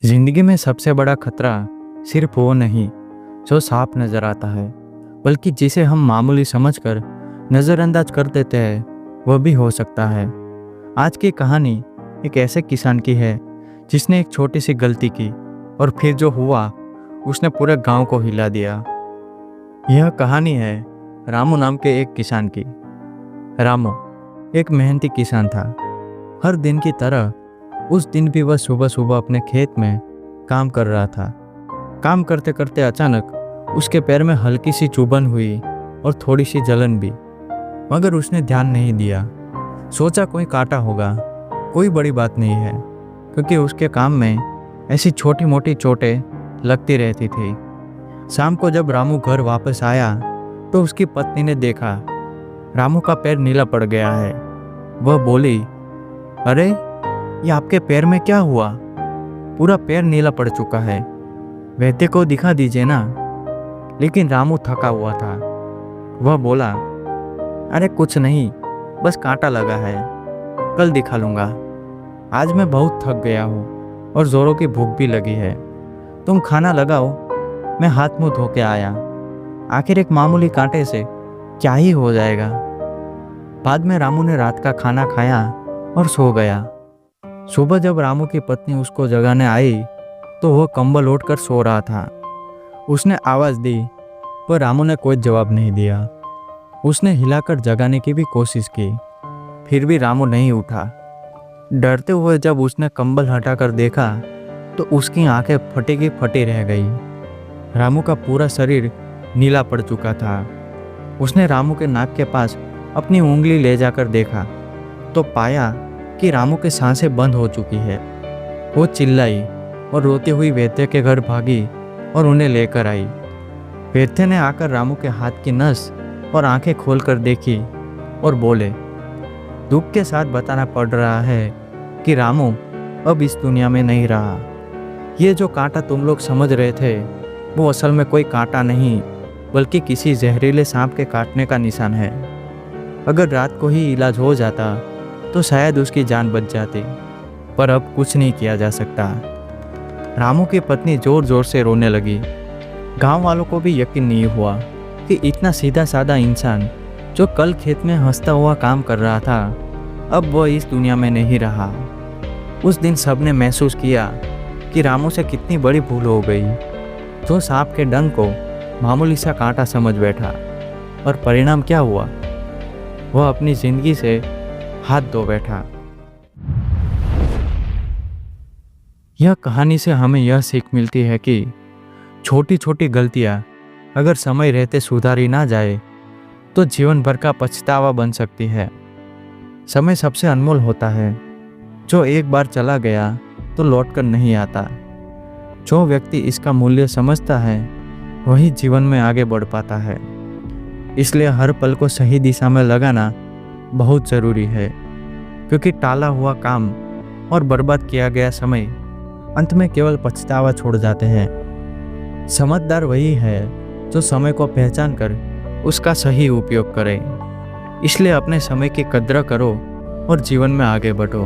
जिंदगी में सबसे बड़ा खतरा सिर्फ वो नहीं जो साफ नजर आता है, बल्कि जिसे हम मामूली समझकर नज़रअंदाज कर देते हैं वह भी हो सकता है। आज की कहानी एक ऐसे किसान की है जिसने एक छोटी सी गलती की और फिर जो हुआ उसने पूरे गांव को हिला दिया। यह कहानी है रामू नाम के एक किसान की। रामू एक मेहनती किसान था। हर दिन की तरह उस दिन भी वह सुबह सुबह अपने खेत में काम कर रहा था। काम करते करते अचानक उसके पैर में हल्की सी चुभन हुई और थोड़ी सी जलन भी, मगर उसने ध्यान नहीं दिया। सोचा कोई कांटा होगा, कोई बड़ी बात नहीं है, क्योंकि उसके काम में ऐसी छोटी मोटी चोटें लगती रहती थी। शाम को जब रामू घर वापस आया तो उसकी पत्नी ने देखा रामू का पैर नीला पड़ गया है। वह बोली, अरे ये आपके पैर में क्या हुआ? पूरा पैर नीला पड़ चुका है, वैद्य को दिखा दीजिए ना। लेकिन रामू थका हुआ था। वह बोला, अरे कुछ नहीं, बस कांटा लगा है, कल दिखा लूँगा। आज मैं बहुत थक गया हूँ और ज़ोरों की भूख भी लगी है। तुम खाना लगाओ, मैं हाथ मुंह धो के आया। आखिर एक मामूली कांटे से क्या ही हो जाएगा। बाद में रामू ने रात का खाना खाया और सो गया। सुबह जब रामू की पत्नी उसको जगाने आई तो वह कंबल ओढ़कर सो रहा था। उसने आवाज़ दी पर रामू ने कोई जवाब नहीं दिया। उसने हिलाकर जगाने की भी कोशिश की, फिर भी रामू नहीं उठा। डरते हुए जब उसने कंबल हटाकर देखा तो उसकी आंखें फटी की फटी रह गई। रामू का पूरा शरीर नीला पड़ चुका था। उसने रामू के नाक के पास अपनी उंगली ले जाकर देखा तो पाया कि रामू की सांसें बंद हो चुकी है। वो चिल्लाई और रोती हुई वैद्य के घर भागी और उन्हें लेकर आई। वैद्य ने आकर रामू के हाथ की नस और आंखें खोलकर देखी और बोले, दुख के साथ बताना पड़ रहा है कि रामू अब इस दुनिया में नहीं रहा। ये जो कांटा तुम लोग समझ रहे थे वो असल में कोई कांटा नहीं, बल्कि किसी जहरीले सांप के काटने का निशान है। अगर रात को ही इलाज हो जाता तो शायद उसकी जान बच जाती, पर अब कुछ नहीं किया जा सकता। रामू की पत्नी जोर जोर से रोने लगी। गांव वालों को भी यकीन नहीं हुआ कि इतना सीधा साधा इंसान जो कल खेत में हंसता हुआ काम कर रहा था अब वह इस दुनिया में नहीं रहा। उस दिन सबने महसूस किया कि रामू से कितनी बड़ी भूल हो गई। जो सांप के डंक को मामूली सा कांटा समझ बैठा, और परिणाम क्या हुआ? वह अपनी जिंदगी से हाथ धो बैठा। यह कहानी से हमें यह सीख मिलती है कि छोटी छोटी गलतियां अगर समय रहते सुधारी ना जाए तो जीवन भर का पछतावा बन सकती है। समय सबसे अनमोल होता है, जो एक बार चला गया तो लौटकर नहीं आता। जो व्यक्ति इसका मूल्य समझता है वही जीवन में आगे बढ़ पाता है। इसलिए हर पल को सही दिशा में लगाना बहुत ज़रूरी है, क्योंकि टाला हुआ काम और बर्बाद किया गया समय अंत में केवल पछतावा छोड़ जाते हैं। समझदार वही है जो समय को पहचान कर उसका सही उपयोग करे। इसलिए अपने समय की कद्र करो और जीवन में आगे बढ़ो।